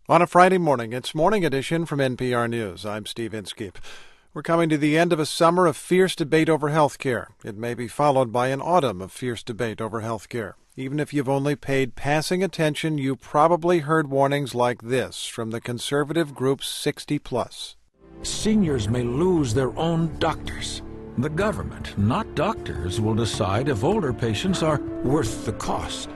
On a Friday morning, it's Morning Edition from NPR News. I'm Steve Inskeep. We're coming to the end of a summer of fierce debate over health care. It may be followed by an autumn of fierce debate over health care. Even if you've only paid passing attention, you probably heard warnings like this from the conservative group 60+. Seniors may lose their own doctors. The government, not doctors, will decide if older patients are worth the cost.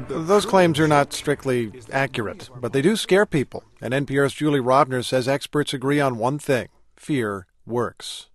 Those claims are not strictly accurate, but they do scare people. And NPR's Julie Rovner says experts agree on one thing: fear works.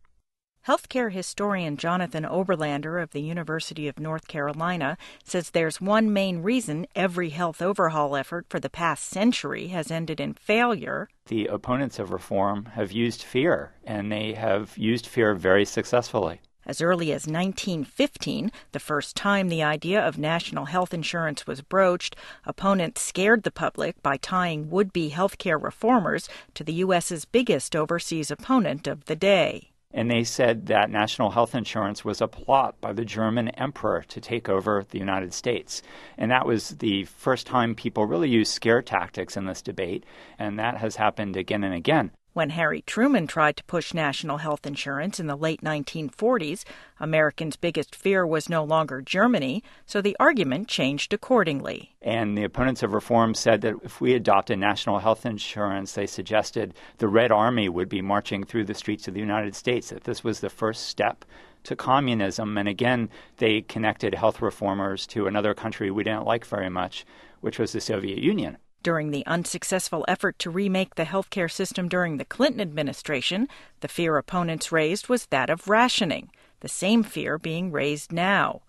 Healthcare historian Jonathan Oberlander of the University of North Carolina says there's one main reason every health overhaul effort for the past century has ended in failure. The opponents of reform have used fear, and they have used fear very successfully. As early as 1915, the first time the idea of national health insurance was broached, opponents scared the public by tying would-be healthcare reformers to the U.S.'s biggest overseas opponent of the day. And they said that national health insurance was a plot by the German emperor to take over the United States. And that was the first time people really used scare tactics in this debate, and that has happened again and again. When Harry Truman tried to push national health insurance in the late 1940s, Americans' biggest fear was no longer Germany, so the argument changed accordingly. And the opponents of reform said that if we adopted national health insurance, they suggested the Red Army would be marching through the streets of the United States, that this was the first step to communism. And again, they connected health reformers to another country we didn't like very much, which was the Soviet Union. During the unsuccessful effort to remake the healthcare system during the Clinton administration, the fear opponents raised was that of rationing, the same fear being raised now.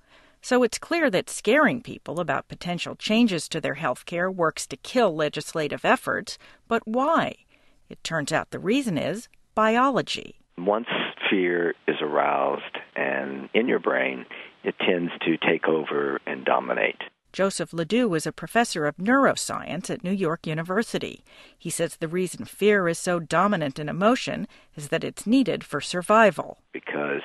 So it's clear that scaring people about potential changes to their healthcare works to kill legislative efforts. But why? It turns out the reason is biology. Once fear is aroused and in your brain, it tends to take over and dominate. Joseph Ledoux is a professor of neuroscience at New York University. He says the reason fear is so dominant an emotion is that it's needed for survival. Because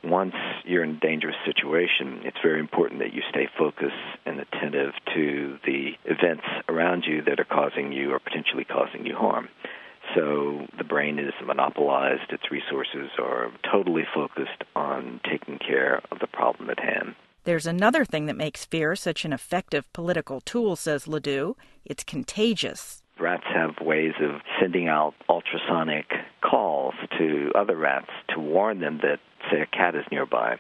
once you're in a dangerous situation, it's very important that you stay focused and attentive to the events around you that are causing you or potentially causing you harm. So the brain is monopolized, its resources are totally focused on taking care of the problem at hand. There's another thing that makes fear such an effective political tool, says Ledoux. It's contagious. Rats have ways of sending out ultrasonic calls to other rats to warn them that, say, a cat is nearby.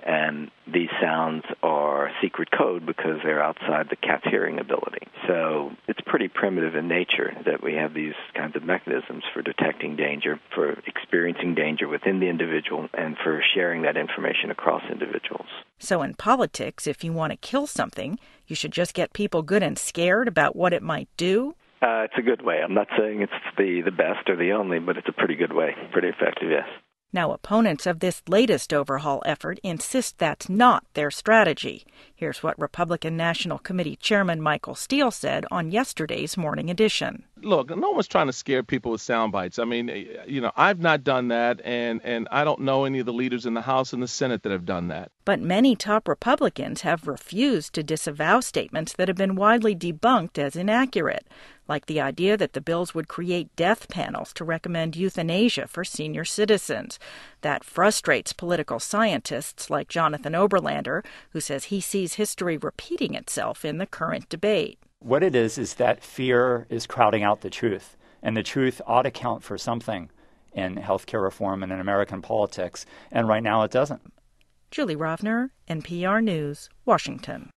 And these sounds are secret code because they're outside the cat's hearing ability. So it's pretty primitive in nature that we have these kinds of mechanisms for detecting danger, for experiencing danger within the individual, and for sharing that information across individuals. So in politics, if you want to kill something, you should just get people good and scared about what it might do? It's a good way. I'm not saying it's the best or the only, but it's a pretty good way. Pretty effective, yes. Now, opponents of this latest overhaul effort insist that's not their strategy. Here's what Republican National Committee Chairman Michael Steele said on yesterday's Morning Edition. Look, no one's trying to scare people with sound bites. I mean, I've not done that, and I don't know any of the leaders in the House and the Senate that have done that. But many top Republicans have refused to disavow statements that have been widely debunked as inaccurate, like the idea that the bills would create death panels to recommend euthanasia for senior citizens. That frustrates political scientists like Jonathan Oberlander, who says he sees history repeating itself in the current debate. What it is that fear is crowding out the truth, and the truth ought to count for something in healthcare reform and in American politics, and right now it doesn't. Julie Rovner, NPR News, Washington.